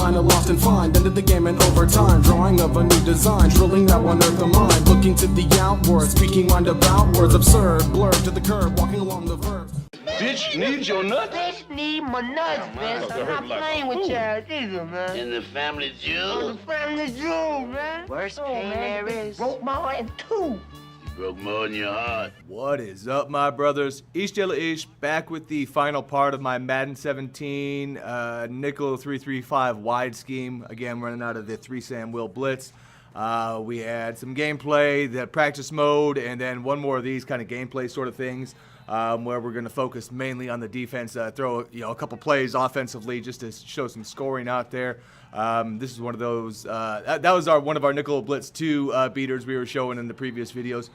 final lost and find. Ended the game in overtime, drawing of a new design, drilling that one earth of mine. Looking to the outward, speaking roundabout words, absurd, blurred to the curb, walking along the verb. Bitch needs your nuts. Bitch need my nuts, man. I'm not playing with y'all either, man. In the family jewel? The family jewel, man. Worst pain there is. Broke my heart in two. Broke more than your heart. What is up, my brothers? Ish Jella Ish, back with the final part of my Madden 17 nickel 335 wide scheme. Again, running out of the 3-Sam Will Blitz. We had some gameplay, the practice mode, and then one more of these kind of gameplay sort of things, where we're going to focus mainly on the defense, throw a couple plays offensively just to show some scoring out there. This is one of those. That was one of our nickel blitz 2 beaters we were showing in the previous videos.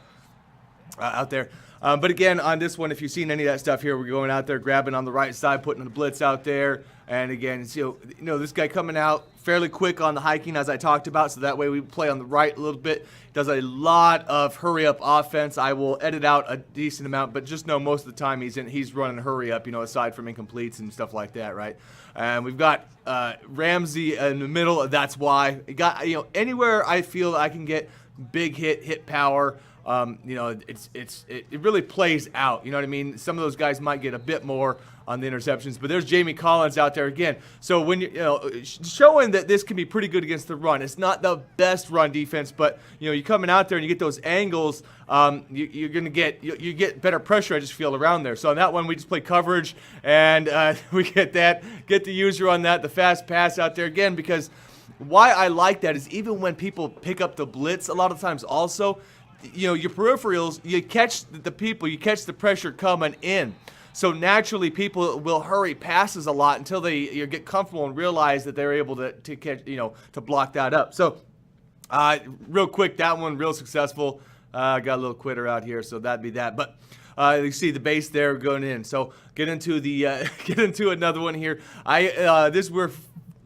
Out there. But again, on this one, if you've seen any of that stuff here, we're going out there, grabbing on the right side, putting the blitz out there. And again, you know, this guy coming out fairly quick on the hiking, as I talked about, so that way we play on the right a little bit. Does a lot of hurry-up offense. I will edit out a decent amount, but just know most of the time he's running hurry-up, you know, aside from incompletes and stuff like that, right? And we've got Ramsey in the middle. That's why. Anywhere I feel I can get big hit power, it really plays out. You know what I mean? Some of those guys might get a bit more on the interceptions, but there's Jamie Collins out there again. So when showing that this can be pretty good against the run. It's not the best run defense, but you're coming out there and you get those angles. You're gonna get better pressure. I just feel around there. So on that one, we just play coverage and we get the user on that, the fast pass out there again, because why I like that is even when people pick up the blitz, a lot of times also, your peripherals, you catch the pressure coming in. So naturally, people will hurry passes a lot until they get comfortable and realize that they're able to catch, to block that up. So, real quick, that one real successful. Got a little quitter out here, so that'd be that. But you see the base there going in. So get into another one here.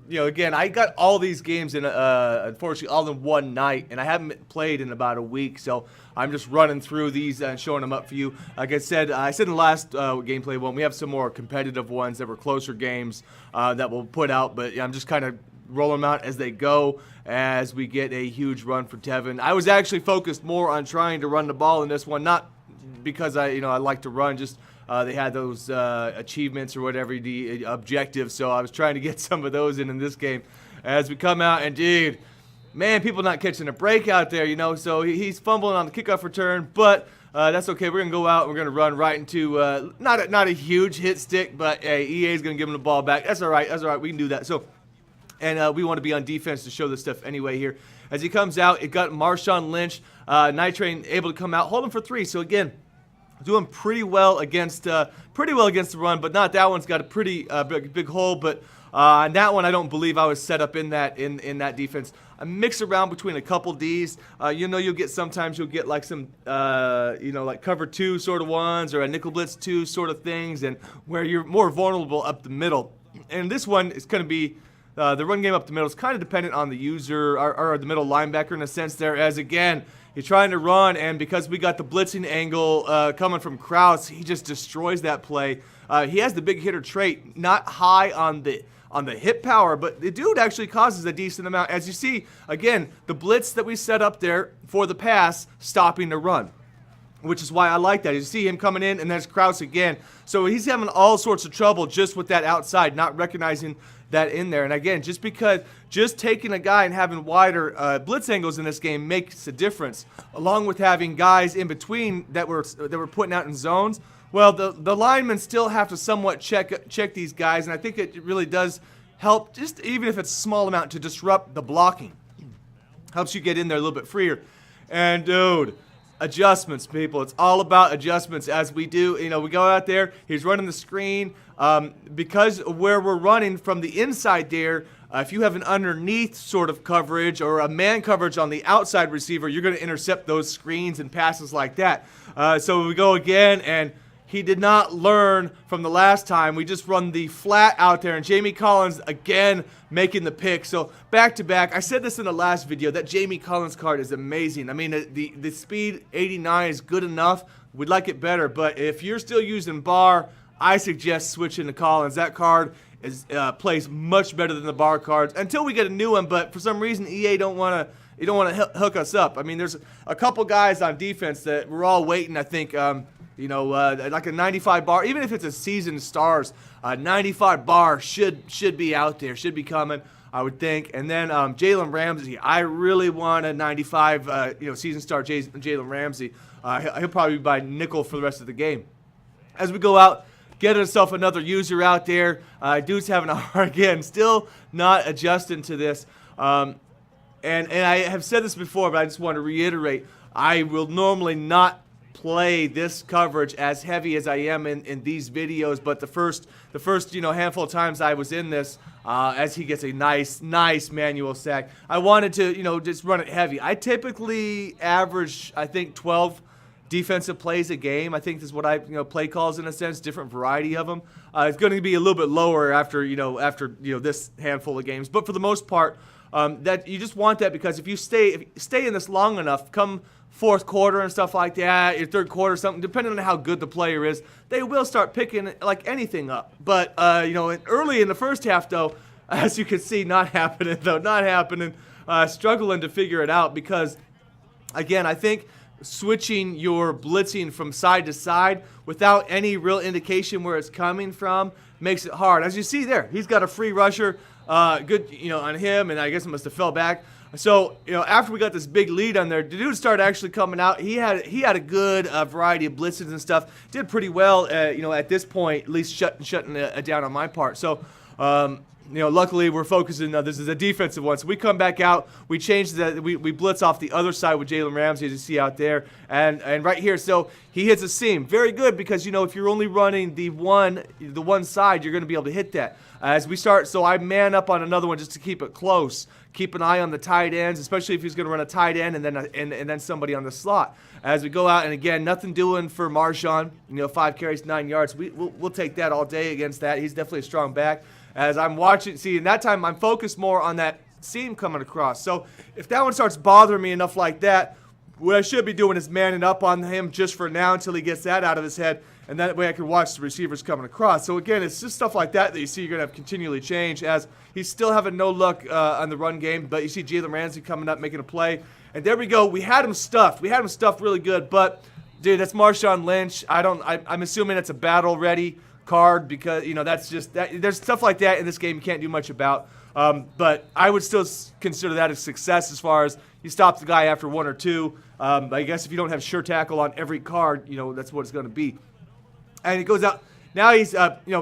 Again, I got all these games in, unfortunately, all in one night, and I haven't played in about a week, so I'm just running through these and showing them up for you. Like I said in the last gameplay one, we have some more competitive ones that were closer games that we'll put out, but I'm just kind of rolling them out as they go as we get a huge run for Tevin. I was actually focused more on trying to run the ball in this one, not because I like to run, just they had those achievements or whatever, the objectives, so I was trying to get some of those in this game. As we come out, and dude, man, people not catching a break out there, so he's fumbling on the kickoff return, but that's okay. We're going to go out and we're going to run right into, not a huge hit stick, but EA is going to give him the ball back. That's all right. We can do that. So, and we want to be on defense to show this stuff anyway here. As he comes out, it got Marshawn Lynch, Night Train able to come out, hold him for 3. So again, doing pretty well against the run, but not that one's got a pretty big hole. But on that one, I don't believe I was set up in that defense. I mix around between a couple D's. You'll get like some like cover 2 sort of ones or a nickel blitz 2 sort of things, and where you're more vulnerable up the middle. And this one is going to be the run game up the middle is kind of dependent on the user or the middle linebacker in a sense there, as again, you're trying to run, and because we got the blitzing angle coming from Krause, he just destroys that play. He has the big hitter trait, not high on the hit power, but the dude actually causes a decent amount. As you see, again, the blitz that we set up there for the pass, stopping the run, which is why I like that. You see him coming in, and there's Krause again. So he's having all sorts of trouble just with that outside, not recognizing that in there. And again, just taking a guy and having wider blitz angles in this game makes a difference, along with having guys in between that were putting out in zones. Well, the linemen still have to somewhat check these guys, and I think it really does help, just even if it's a small amount, to disrupt the blocking. Helps you get in there a little bit freer. And dude, adjustments, people. It's all about adjustments. As we do, we go out there, he's running the screen. Because where we're running from the inside there, if you have an underneath sort of coverage or a man coverage on the outside receiver, you're going to intercept those screens and passes like that. So we go again, and he did not learn from the last time. We just run the flat out there, and Jamie Collins again making the pick. So back to back. I said this in the last video, that Jamie Collins card is amazing. I mean, the speed 89 is good enough. We'd like it better, but if you're still using bar, I suggest switching to Collins. That card plays much better than the bar cards until we get a new one. But for some reason, EA don't want to hook us up. I mean, there's a couple guys on defense that we're all waiting. I think like a 95 bar, even if it's a seasoned stars, 95 bar should be out there, should be coming, I would think. And then Jalen Ramsey, I really want a 95 season star Jalen Ramsey. He'll probably be by nickel for the rest of the game. As we go out, get himself another user out there. Dude's having a hard again, still not adjusting to this. And I have said this before, but I just want to reiterate. I will normally not play this coverage as heavy as I am in these videos, but the first handful of times I was in this, as he gets a nice manual sack, I wanted to just run it heavy. I typically average, I think, 12 defensive plays a game. I think this is what I play calls in a sense, different variety of them. It's going to be a little bit lower after this handful of games, but for the most part, that you just want that, because if you stay in this long enough, come fourth quarter and stuff like that, your third quarter, something, depending on how good the player is, they will start picking like anything up. But early in the first half, though, as you can see, not happening. Struggling to figure it out, because again, I think switching your blitzing from side to side without any real indication where it's coming from makes it hard. As you see there, he's got a free rusher, good on him, and I guess it must have fell back. So after we got this big lead on there, the dude started actually coming out. He had a good variety of blitzes and stuff. Did pretty well, at this point, at least shutting it down on my part. So luckily we're focusing. This is a defensive one, so we come back out. We change we blitz off the other side with Jalen Ramsey, as you see out there, and right here. So he hits a seam, very good, because if you're only running the one side, you're going to be able to hit that. As we start, so I man up on another one just to keep it close. Keep an eye on the tight ends, especially if he's going to run a tight end and then somebody on the slot. As we go out, and again, nothing doing for Marshawn. 5 carries, 9 yards. We'll take that all day against that. He's definitely a strong back. As I'm watching, in that time I'm focused more on that seam coming across. So if that one starts bothering me enough like that, what I should be doing is manning up on him just for now until he gets that out of his head, and that way I can watch the receivers coming across. So again, it's just stuff like that you see you're going to have continually change, as he's still having no luck on the run game, but you see Jalen Ramsey coming up, making a play. And there we go. We had him stuffed. We had him stuffed really good, but dude, that's Marshawn Lynch. I'm assuming it's a battle-ready card, because that's just that. There's stuff like that in this game you can't do much about. But I would still consider that a success as far as you stop the guy after 1 or 2. I guess if you don't have sure tackle on every card, that's what it's going to be. And he goes out. Now he's,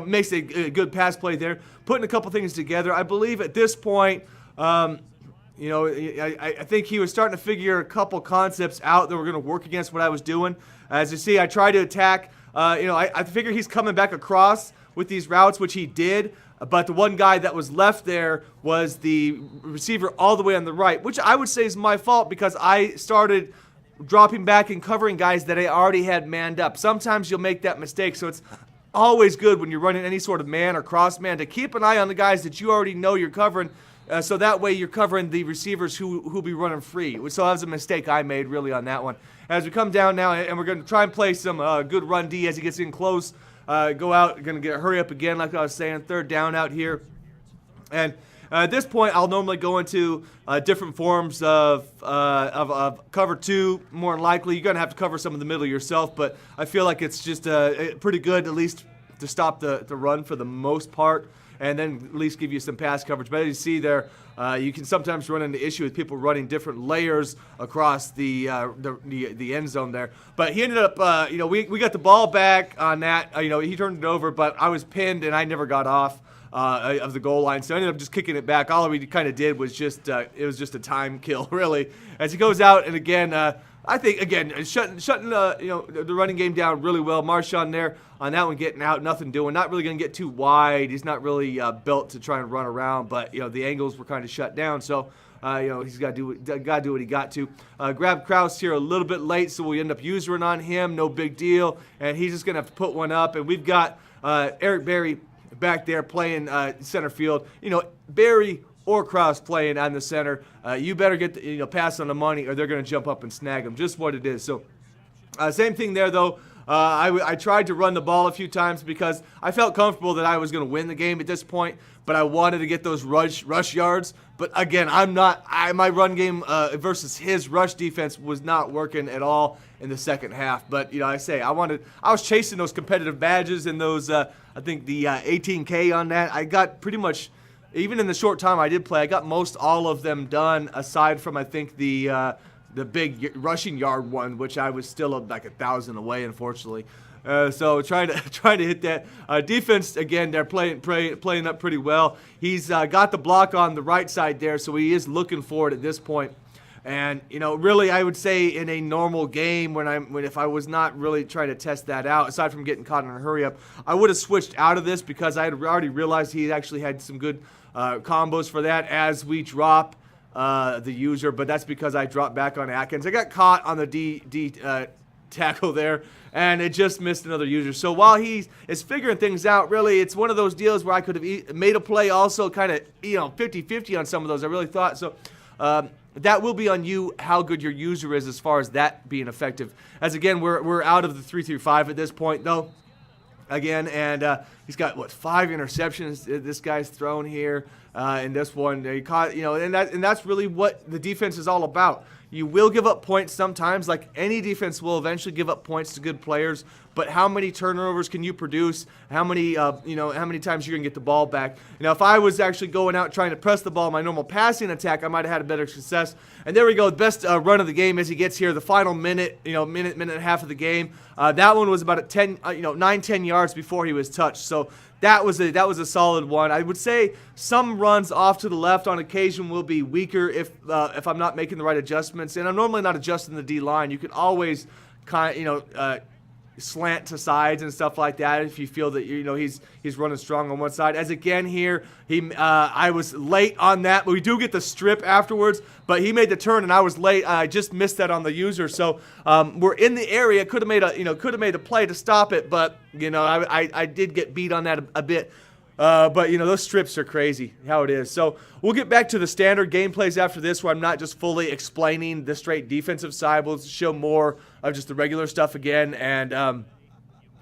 makes a good pass play there, putting a couple things together. I believe at this point, I think he was starting to figure a couple concepts out that were going to work against what I was doing. As you see, I tried to attack. I figure he's coming back across with these routes, which he did. But the one guy that was left there was the receiver all the way on the right, which I would say is my fault, because I started dropping back and covering guys that I already had manned up. Sometimes you'll make that mistake, so it's always good when you're running any sort of man or cross man to keep an eye on the guys that you already know you're covering, so that way you're covering the receivers who'll be running free. So that was a mistake I made really on that one. As we come down now, and we're going to try and play some good run D as he gets in close. Go out, going to hurry up again, like I was saying, third down out here. And at this point, I'll normally go into different forms of cover 2, more than likely. You're going to have to cover some of the middle yourself, but I feel like it's just pretty good, at least to stop the run for the most part, and then at least give you some pass coverage. But as you see there, you can sometimes run into issue with people running different layers across the end zone there. But he ended up, we got the ball back on that. He turned it over, but I was pinned and I never got off of the goal line, so I ended up just kicking it back. All we kind of did was just it was just a time kill, really. As he goes out, and again, I think shutting the running game down really well. Marshawn there on that one, getting out, nothing doing, not really going to get too wide. He's not really built to try and run around, but the angles were kind of shut down, so he's got to do what he got to. Grab Kraus here a little bit late, so we end up usering on him, no big deal, and he's just going to have to put one up. And we've got Eric Berry back there playing center field. Berry or Kraus playing on the center. You better get the, pass on the money, or they're going to jump up and snag him. Just what it is. So same thing there, though. I tried to run the ball a few times because I felt comfortable that I was going to win the game at this point, but I wanted to get those rush yards. But again, my run game versus his rush defense was not working at all in the second half. But I was chasing those competitive badges and those I think the 18K on that. I got pretty much, even in the short time I did play, I got most all of them done aside from I think the big rushing yard one, which I was still like 1,000 away, unfortunately. So trying to hit that defense again. They're playing up pretty well. He's got the block on the right side there, so he is looking for it at this point. And really, I would say in a normal game, if I was not really trying to test that out, aside from getting caught in a hurry up, I would have switched out of this because I had already realized he actually had some good combos for that as we drop the user. But that's because I dropped back on Atkins. I got caught on the D tackle there, and it just missed another user. So while he is figuring things out, really, it's one of those deals where I could have made a play also kind of 50-50 on some of those. I really thought so. That will be on you how good your user is as far as that being effective. As again, we're out of the 3-5 at this point though. Again, and he's got 5 interceptions this guy's thrown here in this one. He caught, and that's really what the defense is all about. You will give up points sometimes, like any defense will eventually give up points to good players. But how many turnovers can you produce? How many times you're gonna get the ball back? If I was actually going out trying to press the ball, my normal passing attack, I might have had a better success. And there we go. The best run of the game as he gets here, the final minute and a half of the game. That one was about 9-10 yards before he was touched. So that was a solid one. I would say some runs off to the left on occasion will be weaker if I'm not making the right adjustments. And I'm normally not adjusting the D line. You can always slant to sides and stuff like that if you feel that he's running strong on one side. As again here, I was late on that, but we do get the strip afterwards. But he made the turn and I was late. I just missed that on the user. So we're in the area. Could have made a play to stop it, but I did get beat on that a bit. But those strips are crazy how it is. So we'll get back to the standard gameplays after this, where I'm not just fully explaining the straight defensive side. We'll show more of just the regular stuff again, and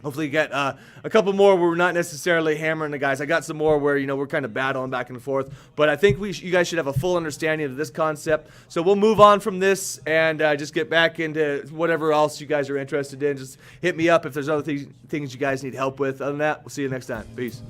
hopefully get a couple more where we're not necessarily hammering the guys. I got some more where we're kind of battling back and forth, but I think you guys should have a full understanding of this concept. So we'll move on from this and just get back into whatever else you guys are interested in. Just hit me up if there's other things you guys need help with. Other than that, we'll see you next time. Peace.